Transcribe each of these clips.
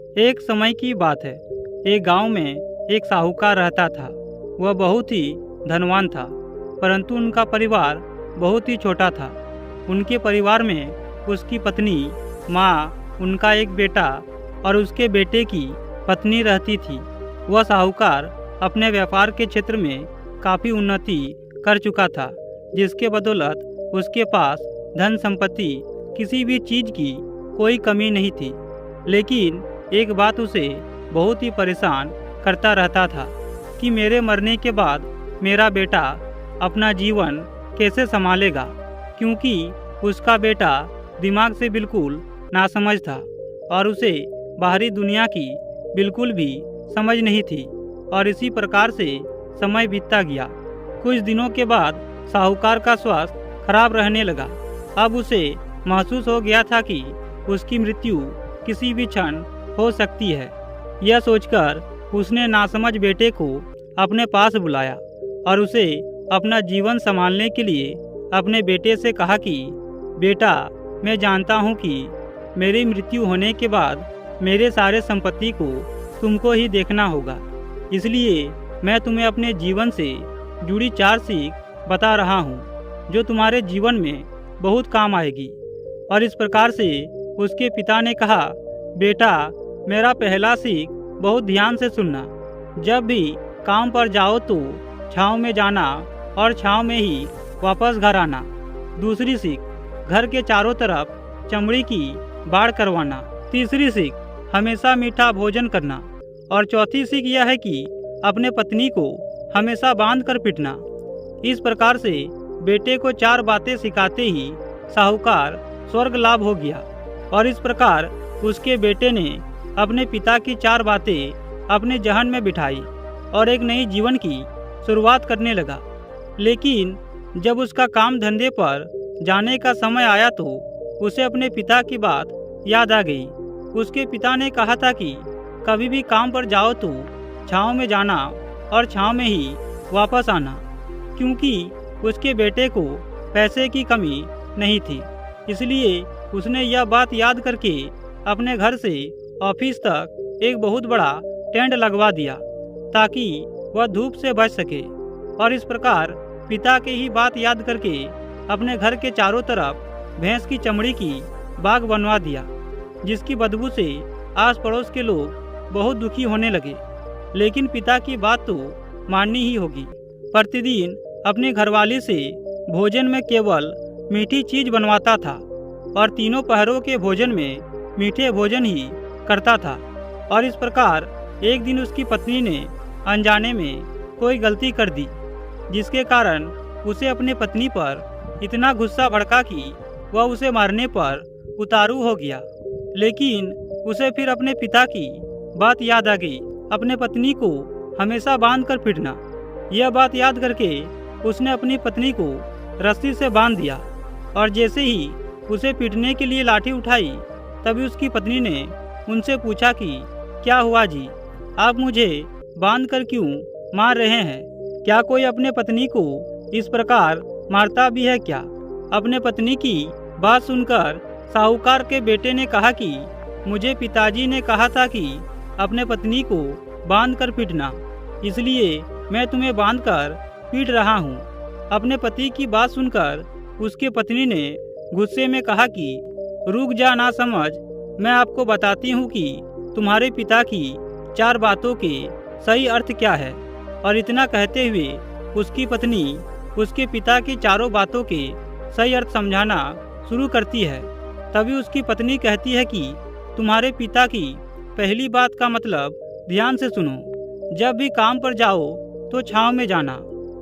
एक समय की बात है। एक गांव में एक साहूकार रहता था। वह बहुत ही धनवान था, परंतु उनका परिवार बहुत ही छोटा था। उनके परिवार में उसकी पत्नी, माँ, उनका एक बेटा और उसके बेटे की पत्नी रहती थी। वह साहूकार अपने व्यापार के क्षेत्र में काफ़ी उन्नति कर चुका था, जिसके बदौलत उसके पास धन संपत्ति, किसी भी चीज़ की कोई कमी नहीं थी। लेकिन एक बात उसे बहुत ही परेशान करता रहता था कि मेरे मरने के बाद मेरा बेटा अपना जीवन कैसे संभालेगा, क्योंकि उसका बेटा दिमाग से बिल्कुल नासमझ था और उसे बाहरी दुनिया की बिल्कुल भी समझ नहीं थी। और इसी प्रकार से समय बीतता गया। कुछ दिनों के बाद साहूकार का स्वास्थ्य खराब रहने लगा। अब उसे महसूस हो गया था कि उसकी मृत्यु किसी भी क्षण हो सकती है। यह सोचकर उसने नासमझ बेटे को अपने पास बुलाया और उसे अपना जीवन संभालने के लिए अपने बेटे से कहा कि बेटा, मैं जानता हूँ कि मेरी मृत्यु होने के बाद मेरे सारे संपत्ति को तुमको ही देखना होगा, इसलिए मैं तुम्हें अपने जीवन से जुड़ी 4 सीख बता रहा हूँ जो तुम्हारे जीवन में बहुत काम आएगी। और इस प्रकार से उसके पिता ने कहा, बेटा, मेरा पहला सीख बहुत ध्यान से सुनना। जब भी काम पर जाओ तो छाँव में जाना और छाँव में ही वापस घर आना। दूसरी सीख, घर के चारों तरफ चमड़ी की बाड़ करवाना। तीसरी सीख, हमेशा मीठा भोजन करना। और चौथी सीख यह है कि अपने पत्नी को हमेशा बांध कर पीटना। इस प्रकार से बेटे को 4 बातें सिखाते ही साहूकार स्वर्ग लाभ हो गया। और इस प्रकार उसके बेटे ने अपने पिता की 4 बातें अपने जहन में बिठाई और एक नई जीवन की शुरुआत करने लगा। लेकिन जब उसका काम धंधे पर जाने का समय आया तो उसे अपने पिता की बात याद आ गई। उसके पिता ने कहा था कि कभी भी काम पर जाओ तो छाँव में जाना और छाँव में ही वापस आना, क्योंकि उसके बेटे को पैसे की कमी नहीं थी। इसलिए उसने यह बात याद करके अपने घर से ऑफिस तक एक बहुत बड़ा टेंट लगवा दिया ताकि वह धूप से बच सके। और इस प्रकार पिता की ही बात याद करके अपने घर के चारों तरफ भैंस की चमड़ी की बाग बनवा दिया, जिसकी बदबू से आस पड़ोस के लोग बहुत दुखी होने लगे। लेकिन पिता की बात तो माननी ही होगी। प्रतिदिन अपनी घरवाली से भोजन में केवल मीठी चीज बनवाता था और तीनों पहरों के भोजन में मीठे भोजन ही करता था। और इस प्रकार एक दिन उसकी पत्नी ने अनजाने में कोई गलती कर दी, जिसके कारण उसे अपने पत्नी पर इतना गुस्सा भड़का कि वह उसे मारने पर उतारू हो गया। लेकिन उसे फिर अपने पिता की बात याद आ गई, अपने पत्नी को हमेशा बांध कर पीटना। यह बात याद करके उसने अपनी पत्नी को रस्सी से बांध दिया और जैसे ही उसे पीटने के लिए लाठी उठाई, तभी उसकी पत्नी ने उनसे पूछा कि क्या हुआ जी, आप मुझे बांध कर क्यों मार रहे हैं? क्या कोई अपने पत्नी को इस प्रकार मारता भी है क्या? अपने पत्नी की बात सुनकर साहूकार के बेटे ने कहा कि मुझे पिताजी ने कहा था कि अपने पत्नी को बांध कर पीटना, इसलिए मैं तुम्हें बांध कर पीट रहा हूँ। अपने पति की बात सुनकर उसके पत्नी ने गुस्से में कहा कि रुक जा ना समझ, मैं आपको बताती हूँ कि तुम्हारे पिता की 4 बातों के सही अर्थ क्या है। और इतना कहते हुए उसकी पत्नी उसके पिता की 4 बातों के सही अर्थ समझाना शुरू करती है। तभी उसकी पत्नी कहती है कि तुम्हारे पिता की पहली बात का मतलब ध्यान से सुनो। जब भी काम पर जाओ तो छाँव में जाना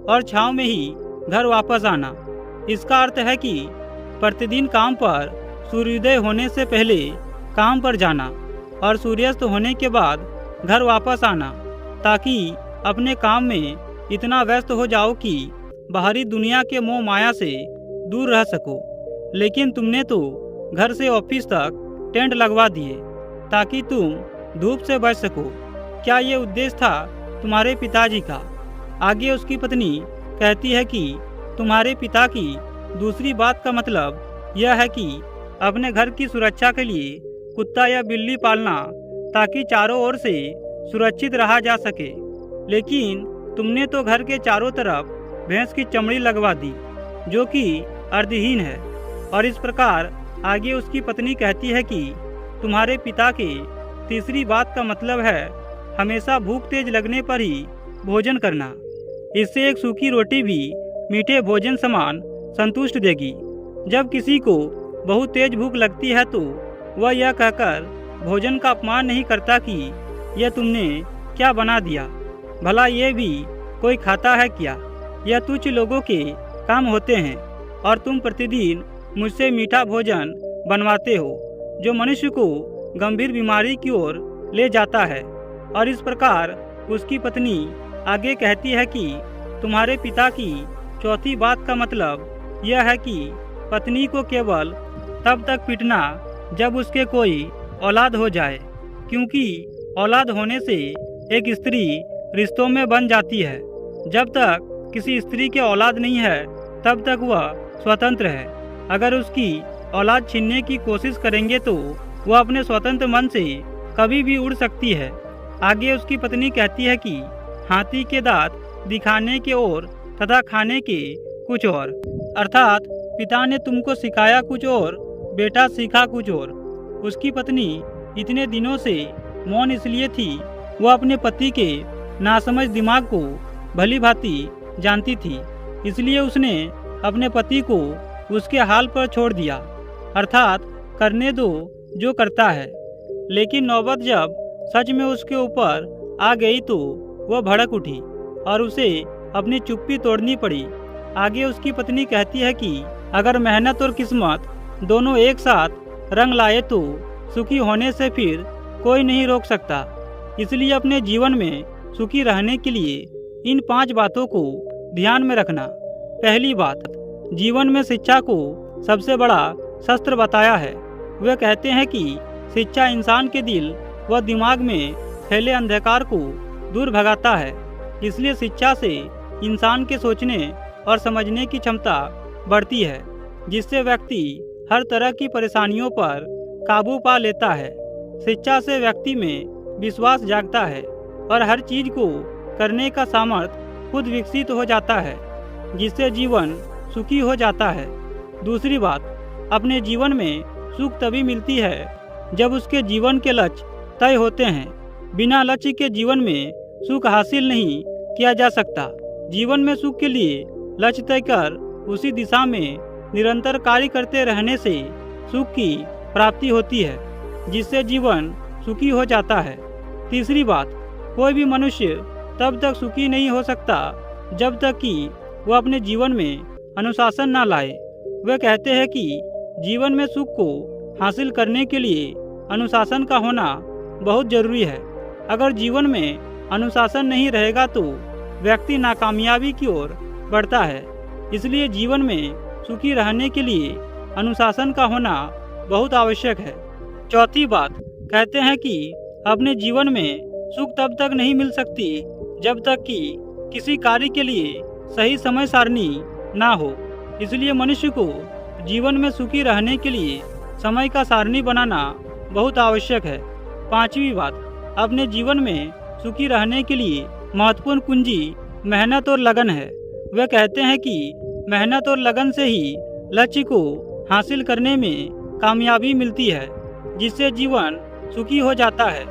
और छाँव में ही घर वापस आना। इसका अर्थ है कि प्रतिदिन काम पर सूर्योदय होने से पहले काम पर जाना और सूर्यास्त होने के बाद घर वापस आना, ताकि अपने काम में इतना व्यस्त हो जाओ कि बाहरी दुनिया के मोह माया से दूर रह सको। लेकिन तुमने तो घर से ऑफिस तक टेंट लगवा दिए ताकि तुम धूप से बच सको। क्या ये उद्देश्य था तुम्हारे पिताजी का? आगे उसकी पत्नी कहती है कि तुम्हारे पिता की दूसरी बात का मतलब यह है कि अपने घर की सुरक्षा के लिए कुत्ता या बिल्ली पालना ताकि चारों ओर से सुरक्षित रहा जा सके। लेकिन तुमने तो घर के चारों तरफ भैंस की चमड़ी लगवा दी, जो कि अर्थहीन है। और इस प्रकार आगे उसकी पत्नी कहती है कि तुम्हारे पिता के तीसरी बात का मतलब है हमेशा भूख तेज लगने पर ही भोजन करना। इससे एक सूखी रोटी भी मीठे भोजन समान संतुष्ट देगी। जब किसी को बहुत तेज भूख लगती है तो वह यह कहकर भोजन का अपमान नहीं करता कि यह तुमने क्या बना दिया, भला ये भी कोई खाता है क्या। यह तुच्छ लोगों के काम होते हैं और तुम प्रतिदिन मुझसे मीठा भोजन बनवाते हो, जो मनुष्य को गंभीर बीमारी की ओर ले जाता है। और इस प्रकार उसकी पत्नी आगे कहती है कि तुम्हारे पिता की चौथी बात का मतलब यह है कि पत्नी को केवल तब तक पीटना जब उसके कोई औलाद हो जाए, क्योंकि औलाद होने से एक स्त्री रिश्तों में बन जाती है। जब तक किसी स्त्री के औलाद नहीं है तब तक वह स्वतंत्र है। अगर उसकी औलाद छीनने की कोशिश करेंगे तो वह अपने स्वतंत्र मन से कभी भी उड़ सकती है। आगे उसकी पत्नी कहती है कि हाथी के दांत दिखाने के और तथा खाने के कुछ और, अर्थात पिता ने तुमको सिखाया कुछ और, बेटा सीखा कुछ और। उसकी पत्नी इतने दिनों से मौन इसलिए थी, वह अपने पति के नासमझ दिमाग को भली भांति जानती थी। इसलिए उसने अपने पति को उसके हाल पर छोड़ दिया, अर्थात करने दो जो करता है। लेकिन नौबत जब सच में उसके ऊपर आ गई तो वह भड़क उठी और उसे अपनी चुप्पी तोड़नी पड़ी। आगे उसकी पत्नी कहती है कि अगर मेहनत और किस्मत दोनों एक साथ रंग लाए तो सुखी होने से फिर कोई नहीं रोक सकता। इसलिए अपने जीवन में सुखी रहने के लिए इन 5 बातों को ध्यान में रखना। पहली बात, जीवन में शिक्षा को सबसे बड़ा शस्त्र बताया है। वे कहते हैं कि शिक्षा इंसान के दिल व दिमाग में फैले अंधकार को दूर भगाता है। इसलिए शिक्षा से इंसान के सोचने और समझने की क्षमता बढ़ती है, जिससे व्यक्ति हर तरह की परेशानियों पर काबू पा लेता है। शिक्षा से व्यक्ति में विश्वास जागता है और हर चीज को करने का सामर्थ्य खुद विकसित हो जाता है, जिससे जीवन सुखी हो जाता है। दूसरी बात, अपने जीवन में सुख तभी मिलती है जब उसके जीवन के लक्ष्य तय होते हैं। बिना लक्ष्य के जीवन में सुख हासिल नहीं किया जा सकता। जीवन में सुख के लिए लक्ष्य तय कर उसी दिशा में निरंतर कार्य करते रहने से सुख की प्राप्ति होती है, जिससे जीवन सुखी हो जाता है। तीसरी बात, कोई भी मनुष्य तब तक सुखी नहीं हो सकता जब तक कि वह अपने जीवन में अनुशासन न लाए। वे कहते हैं कि जीवन में सुख को हासिल करने के लिए अनुशासन का होना बहुत जरूरी है। अगर जीवन में अनुशासन नहीं रहेगा तो व्यक्ति नाकामयाबी की ओर बढ़ता है। इसलिए जीवन में सुखी रहने के लिए अनुशासन का होना बहुत आवश्यक है। चौथी बात, कहते हैं कि अपने जीवन में सुख तब तक नहीं मिल सकती जब तक कि किसी कार्य के लिए सही समय सारणी ना हो। इसलिए मनुष्य को जीवन में सुखी रहने के लिए समय का सारणी बनाना बहुत आवश्यक है। पांचवी बात, अपने जीवन में सुखी रहने के लिए महत्वपूर्ण कुंजी मेहनत और लगन है। वे कहते हैं कि मेहनत और लगन से ही लक्ष्य को हासिल करने में कामयाबी मिलती है, जिससे जीवन सुखी हो जाता है।